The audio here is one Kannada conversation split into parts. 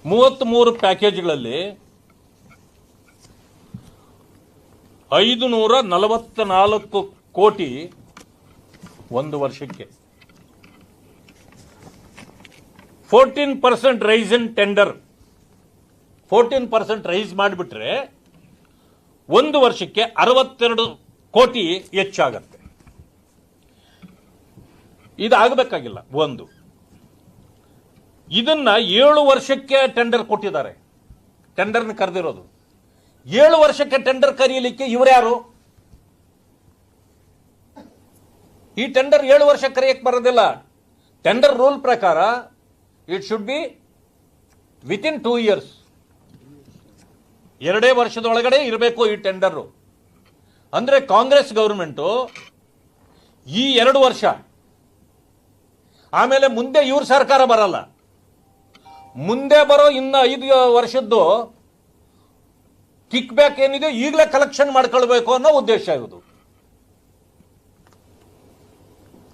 33 ಪ್ಯಾಕೇಜ್ಗಳಲ್ಲಿ 544 ಕೋಟಿ ಒಂದು ವರ್ಷಕ್ಕೆ. 14% ರೈಸ್ ಇನ್ ಟೆಂಡರ್. 14% ರೈಸ್ ಮಾಡಿಬಿಟ್ರೆ ಒಂದು ವರ್ಷಕ್ಕೆ 62 ಕೋಟಿ ಹೆಚ್ಚಾಗತ್ತೆ. ಇದಾಗಬೇಕಾಗಿಲ್ಲ. ಒಂದು ಇದನ್ನ 7 ವರ್ಷಕ್ಕೆ ಟೆಂಡರ್ ಕೊಟ್ಟಿದ್ದಾರೆ. ಟೆಂಡರ್ನ ಕರೆದಿರೋದು 7 ವರ್ಷಕ್ಕೆ ಟೆಂಡರ್ ಕರೆಯಲಿಕ್ಕೆ ಇವರ್ಯಾರು? ಈ ಟೆಂಡರ್ 7 ವರ್ಷ ಕರೆಯಕ್ಕೆ ಬರೋದಿಲ್ಲ. ಟೆಂಡರ್ ರೂಲ್ ಪ್ರಕಾರ it should be within 2 years. 2 ವರ್ಷದೊಳಗಡೆ ಇರಬೇಕು ಈ ಟೆಂಡರ್. ಅಂದ್ರೆ ಕಾಂಗ್ರೆಸ್ ಗವರ್ಮೆಂಟು ಈ 2 ವರ್ಷ ಆಮೇಲೆ ಮುಂದೆ ಇವ್ರ ಸರ್ಕಾರ ಬರಲ್ಲ, ಮುಂದೆ ಬರೋ ಇನ್ನು 5 ವರ್ಷದ್ದು ಕಿಕ್ ಬ್ಯಾಕ್ ಏನಿದೆ ಈಗಲೇ ಕಲೆಕ್ಷನ್ ಮಾಡ್ಕೊಳ್ಬೇಕು ಅನ್ನೋ ಉದ್ದೇಶ ಇದು.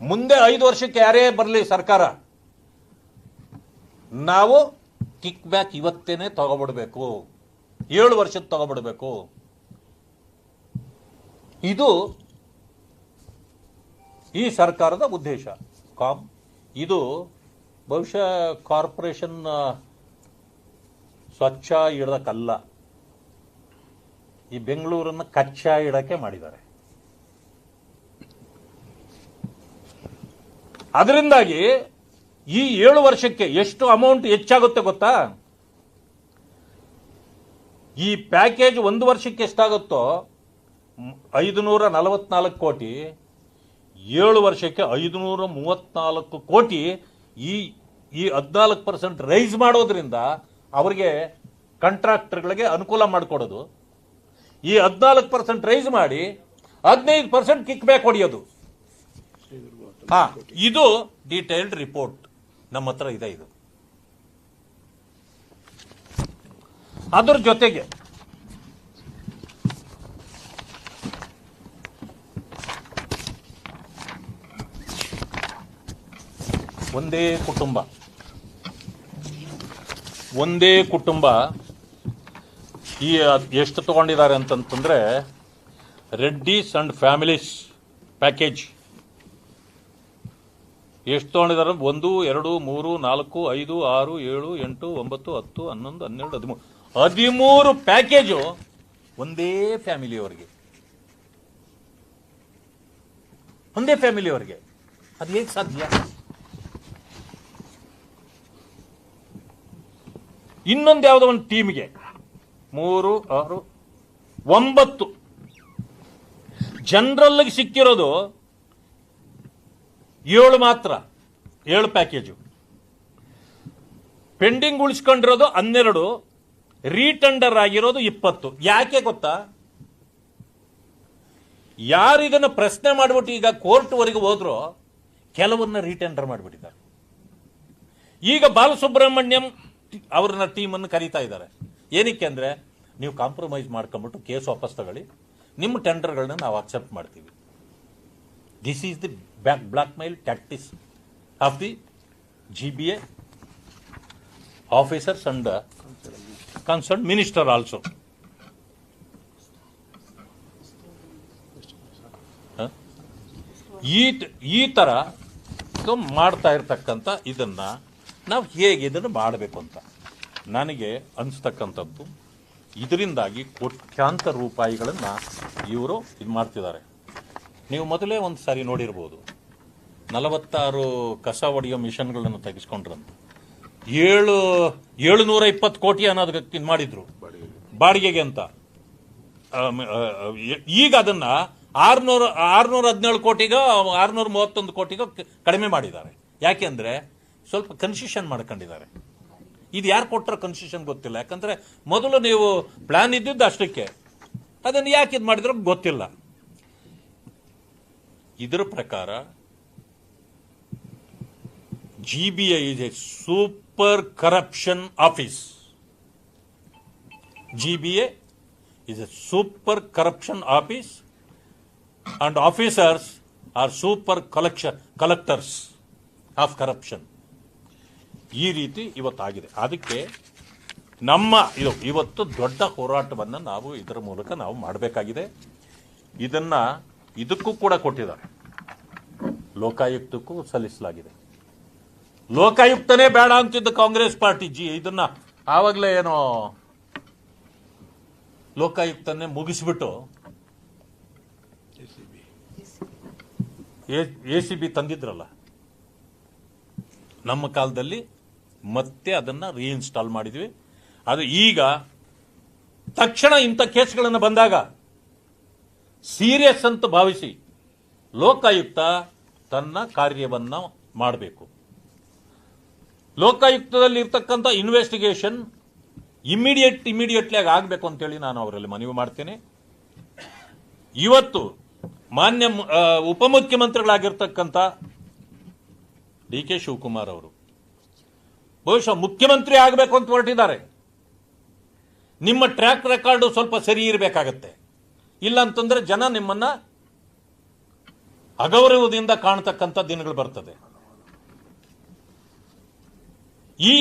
ಮುಂದೆ 5 ವರ್ಷಕ್ಕೆ ಯಾರೇ ಬರಲಿ ಸರ್ಕಾರ, ನಾವು ಕಿಕ್ ಬ್ಯಾಕ್ ಇವತ್ತೇನೆ ತಗೋಬಿಡ್ಬೇಕು, 7 ವರ್ಷದ ತಗೋಬಿಡ್ಬೇಕು. ಇದು ಈ ಸರ್ಕಾರದ ಉದ್ದೇಶ. ಇದು ಬಹುಶಃ ಕಾರ್ಪೊರೇಷನ್ ಸ್ವಚ್ಛ ಇಡೋದಕ್ಕಲ್ಲ, ಈ ಬೆಂಗಳೂರನ್ನು ಕಚ್ಚಾ ಇಡಕ್ಕೆ ಮಾಡಿದ್ದಾರೆ. ಅದರಿಂದಾಗಿ ಈ 7 ವರ್ಷಕ್ಕೆ ಎಷ್ಟು ಅಮೌಂಟ್ ಹೆಚ್ಚಾಗುತ್ತೆ ಗೊತ್ತಾ? ಈ ಪ್ಯಾಕೇಜ್ 1 ವರ್ಷಕ್ಕೆ ಎಷ್ಟಾಗುತ್ತೋ 544 ಕೋಟಿ, 7 ವರ್ಷಕ್ಕೆ 534 ಕೋಟಿ. ಈ 14% ರೈಸ್ ಮಾಡೋದ್ರಿಂದ ಅವರಿಗೆ ಕಾಂಟ್ರಾಕ್ಟರ್ಗಳಿಗೆ ಅನುಕೂಲ ಮಾಡಿಕೊಡೋದು. ಈ 14% ರೈಸ್ ಮಾಡಿ 15% ಕಿಕ್ ಬ್ಯಾಕ್ ಹೊಡೆಯೋದು. ಇದು ಡೀಟೇಲ್ಡ್ ರಿಪೋರ್ಟ್ ನಮ್ಮ ಹತ್ರ ಇದೆ. ಇದು ಅದರ ಜೊತೆಗೆ ಒಂದೇ ಕುಟುಂಬ ಈ ಎಷ್ಟು ತಗೊಂಡಿದ್ದಾರೆ ಅಂತಂತಂದ್ರೆ, ರೆಡ್ಡಿಸ್ ಅಂಡ್ ಫ್ಯಾಮಿಲೀಸ್ ಪ್ಯಾಕೇಜ್ ಎಷ್ಟು ತಗೊಂಡಿದ್ದಾರೆ? 1, 2, 3, 4, 5, 6, 7, 8, 9, 10, 11, 12, 13 ಪ್ಯಾಕೇಜು ಒಂದೇ ಫ್ಯಾಮಿಲಿಯವರಿಗೆ. ಅದು ಹೇಗೆ ಸಾಧ್ಯ? ಇನ್ನೊಂದು ಯಾವುದೋ ಒಂದು ಟೀಮ್ಗೆ 3, 6, 9 ಜನರಲ್ಗೆ ಸಿಕ್ಕಿರೋದು 7 ಮಾತ್ರ, 7 ಪ್ಯಾಕೇಜು. ಪೆಂಡಿಂಗ್ ಉಳಿಸ್ಕೊಂಡಿರೋದು 12, ರೀಟೆಂಡರ್ ಆಗಿರೋದು 20. ಯಾಕೆ ಗೊತ್ತಾ? ಯಾರು ಇದನ್ನು ಪ್ರಶ್ನೆ ಮಾಡಿಬಿಟ್ಟು ಈಗ ಕೋರ್ಟ್ವರೆಗೆ ಹೋದ್ರೋ ಕೆಲವನ್ನ ರೀಟೆಂಡರ್ ಮಾಡಿಬಿಟ್ಟಿದ್ದಾರೆ. ಈಗ ಬಾಲಸುಬ್ರಹ್ಮಣ್ಯಂ ಅವ್ರನ್ನ ಟೀಮನ್ನು ಕರೀತಾ ಇದ್ದಾರೆ. ಏನಕ್ಕೆ ಅಂದ್ರೆ, ನೀವು ಕಾಂಪ್ರಮೈಸ್ ಮಾಡ್ಕೊಂಡ್ಬಿಟ್ಟು ಕೇಸ್ ವಾಪಸ್ ತಗೊಳ್ಳಿ, ನಿಮ್ಮ ಟೆಂಡರ್ಗಳನ್ನ ನಾವು ಅಕ್ಸೆಪ್ಟ್ ಮಾಡ್ತೀವಿ. This is the blackmail tactics of the GBA officers and concern minister also. ಈ ತರ ಮಾಡ್ತಾ ಇರ್ತಕ್ಕಂಥ ಇದನ್ನ ನಾವು ಹೇಗೆ ಇದನ್ನು ಮಾಡಬೇಕು ಅಂತ ನನಗೆ ಅನಿಸ್ತಕ್ಕಂಥದ್ದು. ಇದರಿಂದಾಗಿ ಕೋಟ್ಯಾಂತರ ರೂಪಾಯಿಗಳನ್ನು ಇವರು ಇದು ಮಾಡ್ತಿದ್ದಾರೆ. ನೀವು ಮೊದಲೇ ಒಂದು ಸಾರಿ ನೋಡಿರ್ಬೋದು, 46 ಕಸ ಹೊಡೆಯೋ ಮಿಷನ್ಗಳನ್ನು ತೆಗೆಸ್ಕೊಂಡ್ರಂತ 720 ಕೋಟಿ ಅನ್ನೋದಕ್ಕೆ ಇದು ಮಾಡಿದ್ರು ಬಾಡಿಗೆಗೆ ಅಂತ. ಈಗ ಅದನ್ನ 617 ಕೋಟಿಗೋ 631 ಕೋಟಿಗೋ ಕಡಿಮೆ ಮಾಡಿದ್ದಾರೆ. ಯಾಕೆಂದ್ರೆ ಸ್ವಲ್ಪ ಕನ್ಸೆಷನ್ ಮಾಡ್ಕೊಂಡಿದ್ದಾರೆ. ಇದು ಯಾರು ಕೊಟ್ಟರೆ ಕನ್ಸೆಷನ್ ಗೊತ್ತಿಲ್ಲ. ಯಾಕಂದ್ರೆ ಮೊದಲು ನೀವು ಪ್ಲಾನ್ ಇದ್ದಿದ್ದು ಅಷ್ಟಕ್ಕೆ, ಅದನ್ನು ಯಾಕೆ ಇದು ಮಾಡಿದ್ರು ಗೊತ್ತಿಲ್ಲ. ಇದರ ಪ್ರಕಾರ GBA is a super corruption office. GBA is a super corruption office and officers are super collectors of corruption. ಈ ರೀತಿ ಇವತ್ತಾಗಿದೆ. ಅದಕ್ಕೆ ಇವತ್ತು ದೊಡ್ಡ ಹೋರಾಟವನ್ನು ನಾವು ಇದರ ಮೂಲಕ ನಾವು ಮಾಡಬೇಕಾಗಿದೆ. ಇದಕ್ಕೂ ಕೂಡ ಕೊಟ್ಟಿದ್ದಾರೆ, ಲೋಕಾಯುಕ್ತಕ್ಕೂ ಸಲ್ಲಿಸಲಾಗಿದೆ. ಲೋಕಾಯುಕ್ತನೇ ಬೇಡ ಅಂತಿದ್ದ ಕಾಂಗ್ರೆಸ್ ಪಾರ್ಟಿ ಇದನ್ನ ಆವಾಗಲೇ ಏನೋ ಲೋಕಾಯುಕ್ತನ್ನೇ ಮುಗಿಸ್ಬಿಟ್ಟು ACB ತಂದಿದ್ರಲ್ಲ ನಮ್ಮ ಕಾಲದಲ್ಲಿ, ಮತ್ತೆ ಅದನ್ನ ರೀಇನ್ಸ್ಟಾಲ್ ಮಾಡಿದ್ವಿ. ಅದು ಈಗ ತಕ್ಷಣ ಇಂಥ ಕೇಸ್ಗಳನ್ನು ಬಂದಾಗ ಸೀರಿಯಸ್ ಅಂತ ಭಾವಿಸಿ ಲೋಕಾಯುಕ್ತ ತನ್ನ ಕಾರ್ಯವನ್ನ ಮಾಡಬೇಕು. ಲೋಕಾಯುಕ್ತದಲ್ಲಿ ಇರ್ತಕ್ಕಂಥ ಇನ್ವೆಸ್ಟಿಗೇಷನ್ ಇಮಿಡಿಯೇಟ್ಲಿ ಆಗಬೇಕು ಅಂತೇಳಿ ನಾನು ಅವರಲ್ಲಿ ಮನವಿ ಮಾಡ್ತೇನೆ. ಇವತ್ತು ಮಾನ್ಯ ಉಪಮುಖ್ಯಮಂತ್ರಿಗಳಾಗಿರ್ತಕ್ಕಂಥ DK ಶಿವಕುಮಾರ್ ಅವರು ಬಹುಶಃ ಮುಖ್ಯಮಂತ್ರಿ ಆಗಬೇಕು ಅಂತ ಹೊರಟಿದ್ದಾರೆ. ನಿಮ್ಮ ಟ್ರ್ಯಾಕ್ ರೆಕಾರ್ಡ್ ಸ್ವಲ್ಪ ಸರಿ ಇರಬೇಕಾಗತ್ತೆ, ಇಲ್ಲ ಅಂತಂದ್ರೆ ಜನ ನಿಮ್ಮನ್ನ ಅಗೌರವದಿಂದ ಕಾಣತಕ್ಕಂಥ ದಿನಗಳು ಬರ್ತದೆ. ಈ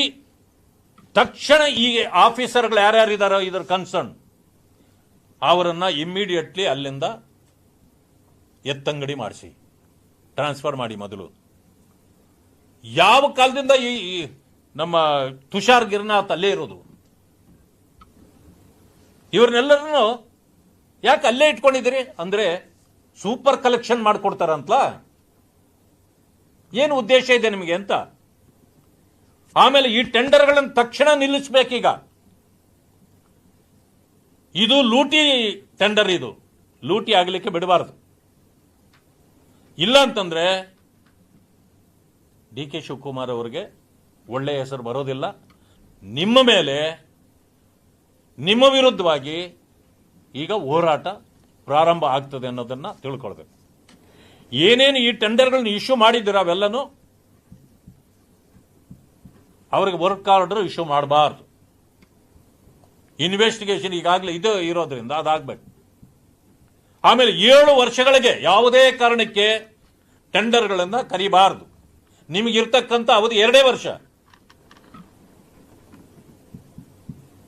ತಕ್ಷಣ ಈ ಆಫೀಸರ್ಗಳು ಯಾರ್ಯಾರಿದಾರೋ ಇದರ ಕನ್ಸರ್ನ್ ಅವರನ್ನ ಇಮ್ಮಿಡಿಯೇಟ್ಲಿ ಅಲ್ಲಿಂದ ಎತ್ತಂಗಡಿ ಮಾಡಿಸಿ ಟ್ರಾನ್ಸ್ಫರ್ ಮಾಡಿ. ಮೊದಲು ಯಾವ ಕಾಲದಿಂದ ಈ ನಮ್ಮ ತುಷಾರ್ ಗಿರ್ನಾಥ್ ಅಲ್ಲೇ ಇರೋದು, ಇವ್ರನ್ನೆಲ್ಲರನ್ನು ಯಾಕೆ ಅಲ್ಲೇ ಇಟ್ಕೊಂಡಿದ್ದೀರಿ ಅಂದ್ರೆ ಸೂಪರ್ ಕಲೆಕ್ಷನ್ ಮಾಡಿಕೊಡ್ತಾರಂತಲ್ಲ, ಏನು ಉದ್ದೇಶ ಇದೆ ನಿಮಗೆ ಅಂತ. ಆಮೇಲೆ ಈ ಟೆಂಡರ್ಗಳನ್ನು ತಕ್ಷಣ ನಿಲ್ಲಿಸಬೇಕೀಗ. ಇದು ಲೂಟಿ ಟೆಂಡರ್, ಇದು ಲೂಟಿ ಆಗಲಿಕ್ಕೆ ಬಿಡಬಾರದು. ಇಲ್ಲ ಅಂತಂದ್ರೆ DK ಶಿವಕುಮಾರ್ ಅವರಿಗೆ ಒಳ್ಳೆಯ ಹೆಸರು ಬರೋದಿಲ್ಲ. ನಿಮ್ಮ ಮೇಲೆ, ನಿಮ್ಮ ವಿರುದ್ಧವಾಗಿ ಈಗ ಹೋರಾಟ ಪ್ರಾರಂಭ ಆಗ್ತದೆ ಅನ್ನೋದನ್ನ ತಿಳ್ಕೊಳ್ಬೇಕು. ಏನೇನು ಈ ಟೆಂಡರ್ಗಳನ್ನ ಇಶ್ಯೂ ಮಾಡಿದ್ದೀರ ಅವೆಲ್ಲನೂ ಅವರಿಗೆ ವರ್ಕ್ ಆರ್ಡರ್ ಇಶ್ಯೂ ಮಾಡಬಾರ್ದು. ಇನ್ವೆಸ್ಟಿಗೇಷನ್ ಈಗಾಗಲೇ ಇದು ಇರೋದ್ರಿಂದ ಅದಾಗಬೇಕು. ಆಮೇಲೆ 7 ವರ್ಷಗಳಿಗೆ ಯಾವುದೇ ಕಾರಣಕ್ಕೆ ಟೆಂಡರ್ಗಳನ್ನು ಕರಿಬಾರದು. ನಿಮಗಿರ್ತಕ್ಕಂಥ ಅವಧಿ 2 ವರ್ಷ.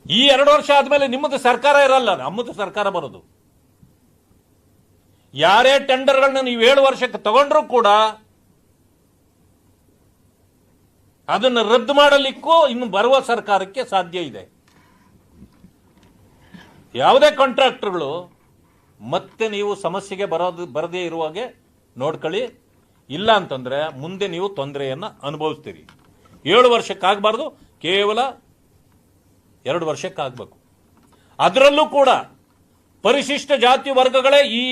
ಈ 2 ವರ್ಷ ಆದ್ಮೇಲೆ ನಿಮ್ಮದು ಸರ್ಕಾರ ಇರಲ್ಲ, ನಮ್ಮದು ಸರ್ಕಾರ ಬರೋದು. ಯಾರೇ ಟೆಂಡರ್ಗಳನ್ನ ನೀವು 7 ವರ್ಷಕ್ಕೆ ತಗೊಂಡ್ರೂ ಕೂಡ ಅದನ್ನು ರದ್ದು ಮಾಡಲಿಕ್ಕೂ ಇನ್ನು ಬರುವ ಸರ್ಕಾರಕ್ಕೆ ಸಾಧ್ಯ ಇದೆ. ಯಾವುದೇ ಕಾಂಟ್ರಾಕ್ಟರ್ಗಳು ಮತ್ತೆ ನೀವು ಸಮಸ್ಯೆಗೆ ಬರದೇ ಇರುವಾಗೆ ನೋಡ್ಕೊಳ್ಳಿ. ಇಲ್ಲ ಅಂತಂದ್ರೆ ಮುಂದೆ ನೀವು ತೊಂದರೆಯನ್ನ ಅನುಭವಿಸ್ತೀರಿ. 7 ವರ್ಷಕ್ಕಾಗಬಾರ್ದು, ಕೇವಲ 2 ವರ್ಷಕ್ಕಾಗಬೇಕು. ಅದರಲ್ಲೂ ಕೂಡ ಪರಿಶಿಷ್ಟ ಜಾತಿ ವರ್ಗಗಳೇ ಈ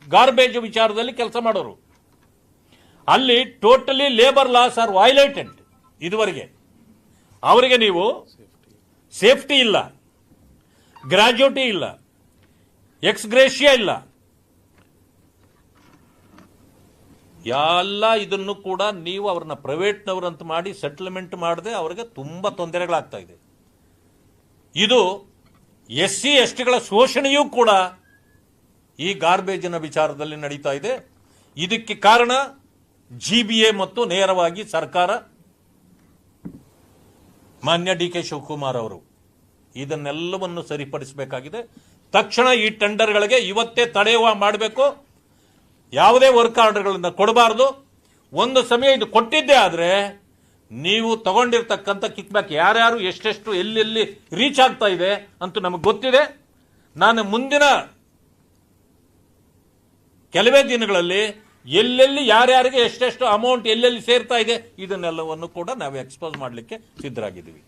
ಗಾರ್ಬೇಜ್ ವಿಚಾರದಲ್ಲಿ ಕೆಲಸ ಮಾಡೋರು. ಅಲ್ಲಿ totally labour laws are violated. ಇದುವರೆಗೆ ಅವರಿಗೆ ನೀವು ಸೇಫ್ಟಿ ಇಲ್ಲ, ಗ್ರಾಜ್ಯುಟಿ ಇಲ್ಲ, ಎಕ್ಸ್ ಗ್ರೇಷಿಯಾ ಇಲ್ಲ, ಎಲ್ಲ ಇದನ್ನು ಕೂಡ ನೀವು ಅವ್ರನ್ನ ಪ್ರೈವೇಟ್ನವರಂತ ಮಾಡಿ ಸೆಟಲ್ಮೆಂಟ್ ಮಾಡದೆ ಅವರಿಗೆ ತುಂಬಾ ತೊಂದರೆಗಳಾಗ್ತಾ ಇದೆ. ಇದು SC STಗಳ ಶೋಷಣೆಯೂ ಕೂಡ ಈ ಗಾರ್ಬೇಜಿನ ವಿಚಾರದಲ್ಲಿ ನಡೀತಾ ಇದೆ. ಇದಕ್ಕೆ ಕಾರಣ GBA ಮತ್ತು ನೇರವಾಗಿ ಸರ್ಕಾರ, ಮಾನ್ಯ DK ಶಿವಕುಮಾರ್ ಅವರು ಇದನ್ನೆಲ್ಲವನ್ನು ಸರಿಪಡಿಸಬೇಕಾಗಿದೆ. ತಕ್ಷಣ ಈ ಟೆಂಡರ್ಗಳಿಗೆ ಇವತ್ತೇ ತಡೆಯುವ ಮಾಡಬೇಕು. ಯಾವುದೇ ವರ್ಕ್ ಆರ್ಡರ್ಗಳನ್ನು ಕೊಡಬಾರದು. ಒಂದು ಸಮಯ ಇದು ಕೊಟ್ಟಿದ್ದೇ ಆದ್ರೆ ನೀವು ತಗೊಂಡಿರ್ತಕ್ಕಂಥ ಕಿಕ್ ಬ್ಯಾಕ್ ಯಾರ್ಯಾರು ಎಷ್ಟೆಷ್ಟು ಎಲ್ಲೆಲ್ಲಿ ರೀಚ್ ಆಗ್ತಾ ಇದೆ ಅಂತ ನಮಗೆ ಗೊತ್ತಿದೆ. ನಾನು ಮುಂದಿನ ಕೆಲವೇ ದಿನಗಳಲ್ಲಿ ಎಲ್ಲೆಲ್ಲಿ ಯಾರ್ಯಾರಿಗೆ ಎಷ್ಟೆಷ್ಟು ಅಮೌಂಟ್ ಎಲ್ಲೆಲ್ಲಿ ಸೇರ್ತಾ ಇದೆ ಇದನ್ನೆಲ್ಲವನ್ನು ಕೂಡ ನಾವು ಎಕ್ಸ್ಪೋಸ್ ಮಾಡಲಿಕ್ಕೆ ಸಿದ್ಧರಾಗಿದ್ದೀವಿ.